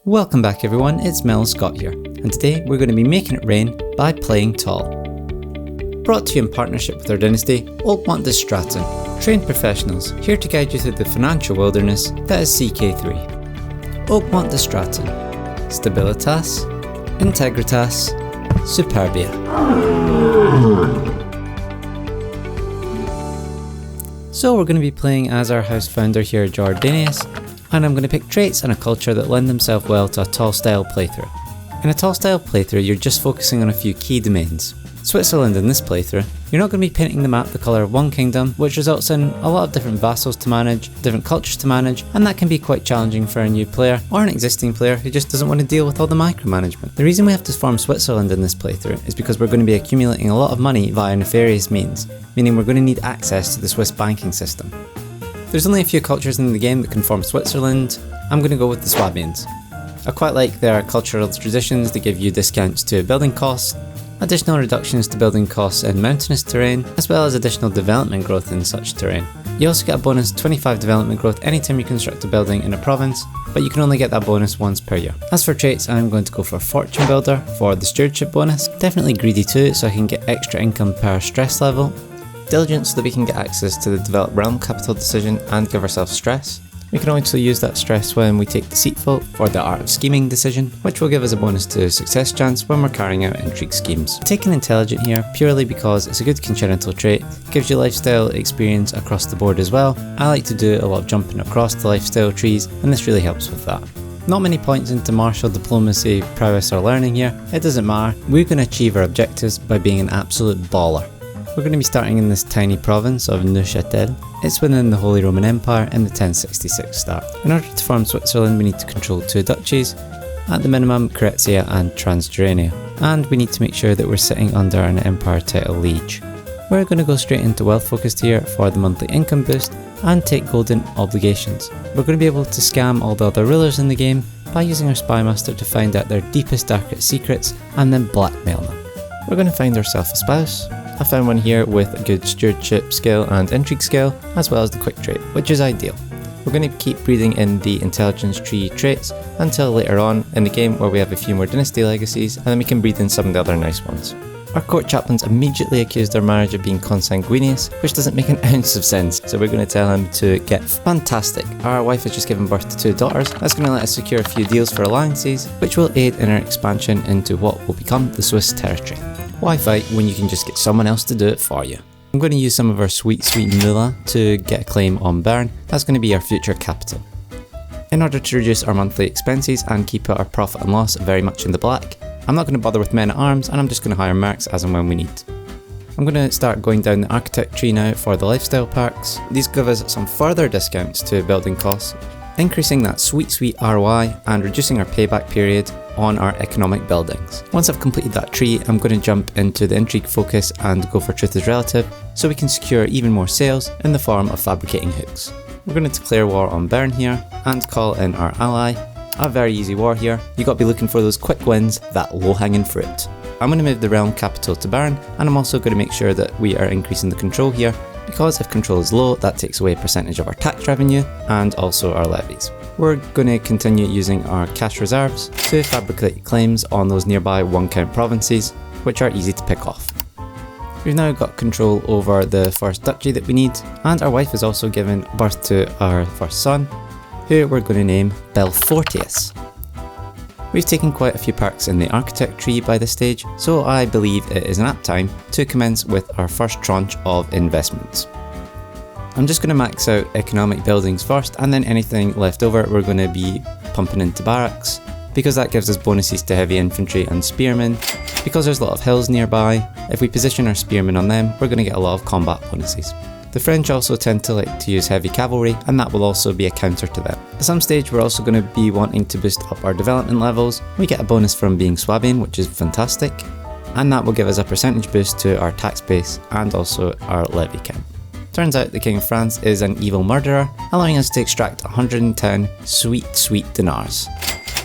Welcome back everyone, it's Mel Scott here, and today we're going to be making it rain by playing tall. Brought to you in partnership with our dynasty, Oakmont de Stratton, trained professionals here to guide you through the financial wilderness that is CK3. Oakmont de Stratton, Stabilitas, Integritas, Superbia. So we're going to be playing as our house founder here, Jordanius, and I'm going to pick traits and a culture that lend themselves well to a tall style playthrough. In a tall style playthrough, you're just focusing on a few key domains. Switzerland in this playthrough, you're not going to be painting the map the colour of one kingdom, which results in a lot of different vassals to manage, different cultures to manage, and that can be quite challenging for a new player or an existing player who just doesn't want to deal with all the micromanagement. The reason we have to form Switzerland in this playthrough is because we're going to be accumulating a lot of money via nefarious means, meaning we're going to need access to the Swiss banking system. There's only a few cultures in the game that can form Switzerland. I'm going to go with the Swabians. I quite like their cultural traditions that give you discounts to building costs, additional reductions to building costs in mountainous terrain, as well as additional development growth in such terrain. You also get a bonus 25 development growth anytime you construct a building in a province, but you can only get that bonus once per year. As for traits, I'm going to go for Fortune Builder for the Stewardship bonus. Definitely Greedy too, so I can get extra income per stress level. Diligence so that we can get access to the Develop Realm capital decision and give ourselves stress. We can also use that stress when we take Deceitful for the Art of Scheming decision, which will give us a bonus to success chance when we're carrying out intrigue schemes. Taking Intelligent here purely because it's a good congenital trait, gives you lifestyle experience across the board as well. I like to do a lot of jumping across the lifestyle trees, and this really helps with that. Not many points into martial diplomacy, prowess or learning here, it doesn't matter. We're going to achieve our objectives by being an absolute baller. We're going to be starting in this tiny province of Neuchâtel. It's within the Holy Roman Empire in the 1066 start. In order to form Switzerland, we need to control 2 duchies, at the minimum Krezia and Transjorania, and we need to make sure that we're sitting under an empire title liege. We're going to go straight into wealth focused here for the monthly income boost and take golden obligations. We're going to be able to scam all the other rulers in the game by using our spy master to find out their deepest darkest secrets and then blackmail them. We're going to find ourselves a spouse. I found one here with a good stewardship skill and intrigue skill, as well as the quick trait, which is ideal. We're going to keep breathing in the intelligence tree traits until later on in the game where we have a few more dynasty legacies, and then we can breathe in some of the other nice ones. Our court chaplains immediately accused our marriage of being consanguineous, which doesn't make an ounce of sense, so we're going to tell him to get fantastic. Our wife has just given birth to 2 daughters. That's going to let us secure a few deals for alliances, which will aid in our expansion into what will become the Swiss territory. Why fight when you can just get someone else to do it for you? I'm going to use some of our sweet moolah to get a claim on Bern. That's going to be our future capital. In order to reduce our monthly expenses and keep our profit and loss very much in the black, I'm not going to bother with men at arms, and I'm just going to hire mercs as and when we need. I'm going to start going down the architect tree now for the lifestyle perks. These give us some further discounts to building costs, increasing that sweet ROI and reducing our payback period on our economic buildings. Once I've completed that tree, I'm going to jump into the intrigue focus and go for truth is relative, so we can secure even more sales in the form of fabricating hooks. We're going to declare war on Bern here and call in our ally. A very easy war here. You got to be looking for those quick wins, that low hanging fruit. I'm going to move the realm capital to Bern, and I'm also going to make sure that we are increasing the control here, because if control is low, that takes away a percentage of our tax revenue and also our levies. We're going to continue using our cash reserves to fabricate claims on those nearby 1-count provinces, which are easy to pick off. We've now got control over the first duchy that we need, and our wife has also given birth to our first son, who we're going to name Belfortius. We've taken quite a few perks in the architect tree by this stage, so I believe it is an apt time to commence with our first tranche of investments. I'm just going to max out economic buildings first, and then anything left over we're going to be pumping into barracks, because that gives us bonuses to heavy infantry and spearmen. Because there's a lot of hills nearby, if we position our spearmen on them, we're going to get a lot of combat bonuses. The French also tend to like to use heavy cavalry, and that will also be a counter to them. At some stage we're also going to be wanting to boost up our development levels. We get a bonus from being Swabian, which is fantastic, and that will give us a percentage boost to our tax base and also our levy count. Turns out the King of France is an evil murderer, allowing us to extract 110 sweet dinars.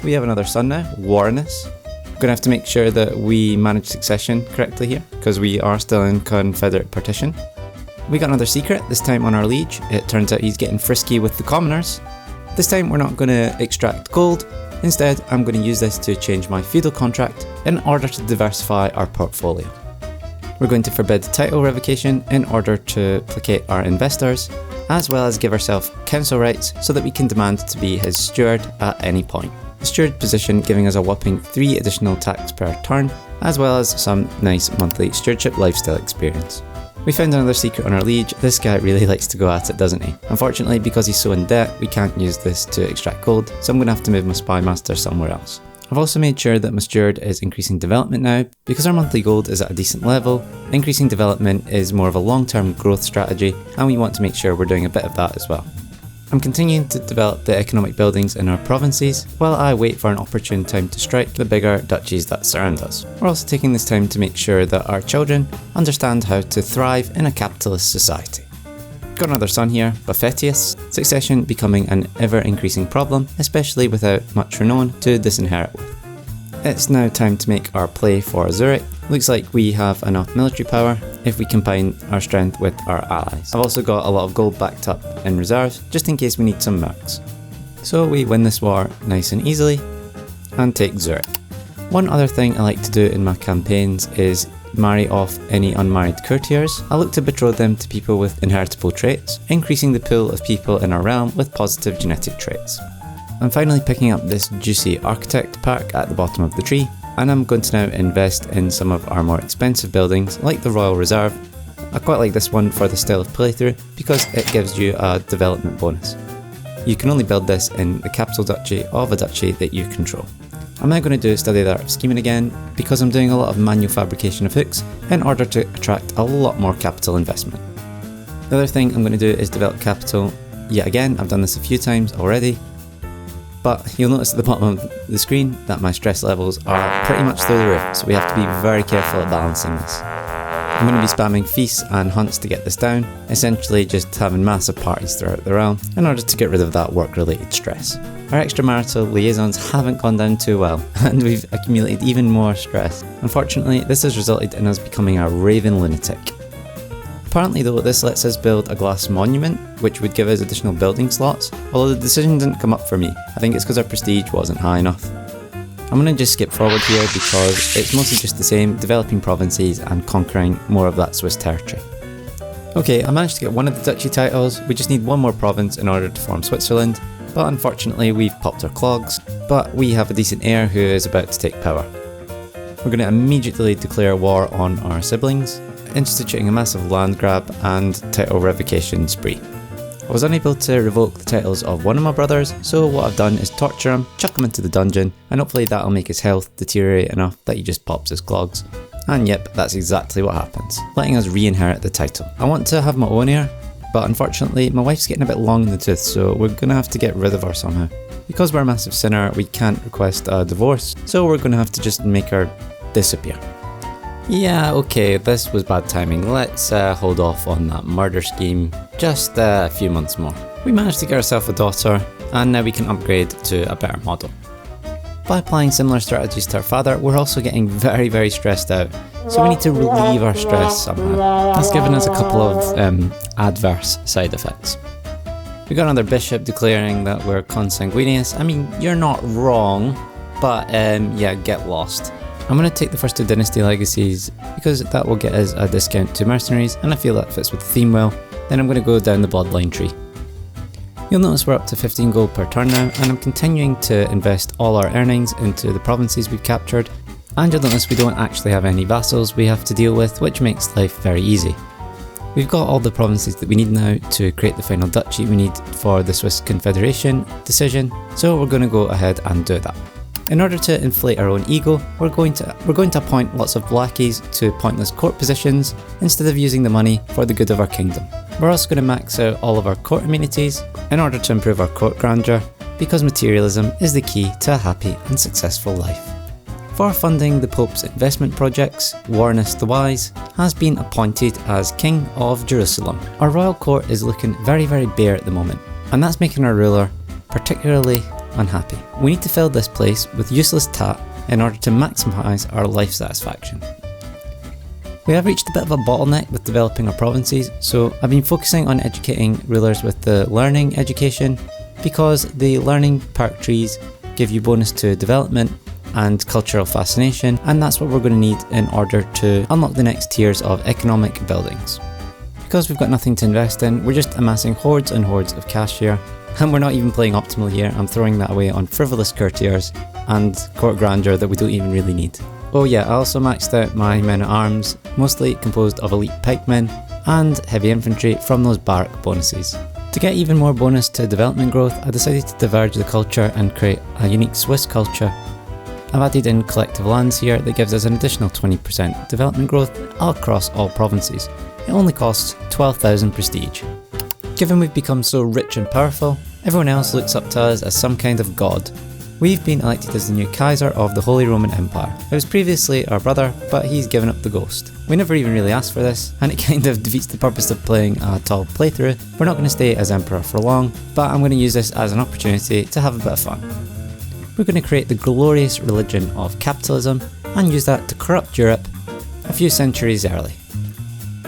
We have another son now, Warrenus. We're going to have to make sure that we manage succession correctly here, because we are still in Confederate partition. We got another secret, this time on our liege. It turns out he's getting frisky with the commoners. This time we're not going to extract gold, Instead, I'm going to use this to change my feudal contract in order to diversify our portfolio. We're going to forbid title revocation in order to placate our investors, as well as give ourselves council rights so that we can demand to be his steward at any point. The steward position giving us a whopping 3 additional tax per turn, as well as some nice monthly stewardship lifestyle experience. We found another secret on our liege. This guy really likes to go at it, doesn't he? Unfortunately, because he's so in debt, we can't use this to extract gold, so I'm going to have to move my spy master somewhere else. I've also made sure that my steward is increasing development now. Because our monthly gold is at a decent level, increasing development is more of a long-term growth strategy, and we want to make sure we're doing a bit of that as well. I'm continuing to develop the economic buildings in our provinces, while I wait for an opportune time to strike the bigger duchies that surround us. We're also taking this time to make sure that our children understand how to thrive in a capitalist society. Got another son here, Buffetius, succession becoming an ever-increasing problem, especially without much renown to disinherit with. It's now time to make our play for Zurich. Looks like we have enough military power if we combine our strength with our allies. I've also got a lot of gold backed up in reserves, just in case we need some mercs. So we win this war nice and easily, and take Zurich. One other thing I like to do in my campaigns is marry off any unmarried courtiers. I look to betroth them to people with inheritable traits, increasing the pool of people in our realm with positive genetic traits. I'm finally picking up this juicy architect pack at the bottom of the tree, and I'm going to now invest in some of our more expensive buildings like the Royal Reserve. I quite like this one for the style of playthrough because it gives you a development bonus. You can only build this in the capital duchy of a duchy that you control. I'm now going to do study the art of scheming again because I'm doing a lot of manual fabrication of hooks in order to attract a lot more capital investment. The other thing I'm going to do is develop capital yet again. I've done this a few times already, but you'll notice at the bottom of the screen that my stress levels are pretty much through the roof, so we have to be very careful at balancing this. I'm going to be spamming feasts and hunts to get this down, essentially just having massive parties throughout the realm in order to get rid of that work-related stress. Our extramarital liaisons haven't gone down too well, and we've accumulated even more stress. Unfortunately, this has resulted in us becoming a raving lunatic. Apparently though, this lets us build a glass monument, which would give us additional building slots, although the decision didn't come up for me. I think it's because our prestige wasn't high enough. I'm going to just skip forward here because it's mostly just the same, developing provinces and conquering more of that Swiss territory. Okay, I managed to get one of the duchy titles. We just need one more province in order to form Switzerland, but unfortunately we've popped our clogs, but we have a decent heir who is about to take power. We're going to immediately declare war on our siblings, instituting a massive land grab and title revocation spree. I was unable to revoke the titles of one of my brothers, so what I've done is torture him, chuck him into the dungeon, and hopefully that'll make his health deteriorate enough that he just pops his clogs. And yep, that's exactly what happens, letting us re-inherit the title. I want to have my own heir, but unfortunately my wife's getting a bit long in the tooth, so we're going to have to get rid of her somehow. Because we're a massive sinner, we can't request a divorce, so we're going to have to just make her disappear. Yeah, okay, this was bad timing. Let's hold off on that murder scheme just a few months more. We managed to get ourselves a daughter, and now we can upgrade to a better model. By applying similar strategies to our father, we're also getting very, very stressed out, so we need to relieve our stress somehow. That's given us a couple of adverse side effects. We got another bishop declaring that we're consanguineous. I mean, you're not wrong, but yeah, get lost. I'm going to take the first 2 dynasty legacies because that will get us a discount to mercenaries, and I feel that fits with the theme well. Then I'm going to go down the bloodline tree. You'll notice we're up to 15 gold per turn now, and I'm continuing to invest all our earnings into the provinces we've captured, and you'll notice we don't actually have any vassals we have to deal with, which makes life very easy. We've got all the provinces that we need now to create the final duchy we need for the Swiss Confederation decision, so we're going to go ahead and do that. In order to inflate our own ego, we're going to appoint lots of lackeys to pointless court positions instead of using the money for the good of our kingdom. We're also going to max out all of our court amenities in order to improve our court grandeur, because materialism is the key to a happy and successful life. For funding the Pope's investment projects, Warnus the Wise has been appointed as King of Jerusalem. Our royal court is looking very, very bare at the moment, and that's making our ruler particularly unhappy. We need to fill this place with useless tat in order to maximise our life satisfaction. We have reached a bit of a bottleneck with developing our provinces, so I've been focusing on educating rulers with the learning education, because the learning perk trees give you bonus to development and cultural fascination, and that's what we're going to need in order to unlock the next tiers of economic buildings. Because we've got nothing to invest in, we're just amassing hordes and hordes of cash here, and we're not even playing optimal here. I'm throwing that away on frivolous courtiers and court grandeur that we don't even really need. Oh yeah, I also maxed out my men at arms, mostly composed of elite pikemen and heavy infantry from those barrack bonuses. To get even more bonus to development growth, I decided to diverge the culture and create a unique Swiss culture. I've added in collective lands here that gives us an additional 20% development growth across all provinces. It only costs 12,000 prestige. Given we've become so rich and powerful, everyone else looks up to us as some kind of god. We've been elected as the new Kaiser of the Holy Roman Empire. It was previously our brother, but he's given up the ghost. We never even really asked for this, and it kind of defeats the purpose of playing a tall playthrough. We're not going to stay as Emperor for long, but I'm going to use this as an opportunity to have a bit of fun. We're going to create the glorious religion of capitalism and use that to corrupt Europe a few centuries early.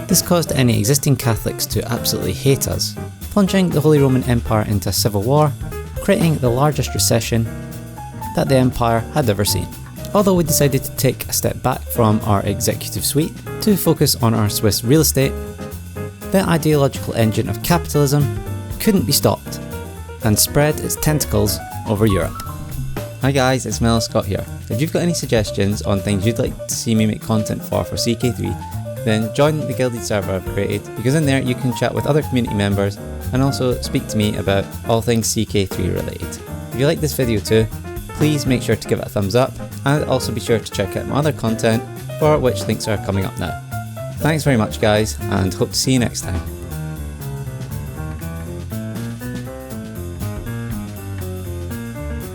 This caused any existing Catholics to absolutely hate us, plunging the Holy Roman Empire into civil war, creating the largest recession that the Empire had ever seen. Although we decided to take a step back from our executive suite to focus on our Swiss real estate, the ideological engine of capitalism couldn't be stopped and spread its tentacles over Europe. Hi guys, it's Mel Scott here. If you've got any suggestions on things you'd like to see me make content for CK3, then join the Guilded server I've created, because in there you can chat with other community members and also speak to me about all things CK3 related. If you like this video too, please make sure to give it a thumbs up, and also be sure to check out my other content, for which links are coming up now. Thanks very much guys, and hope to see you next time.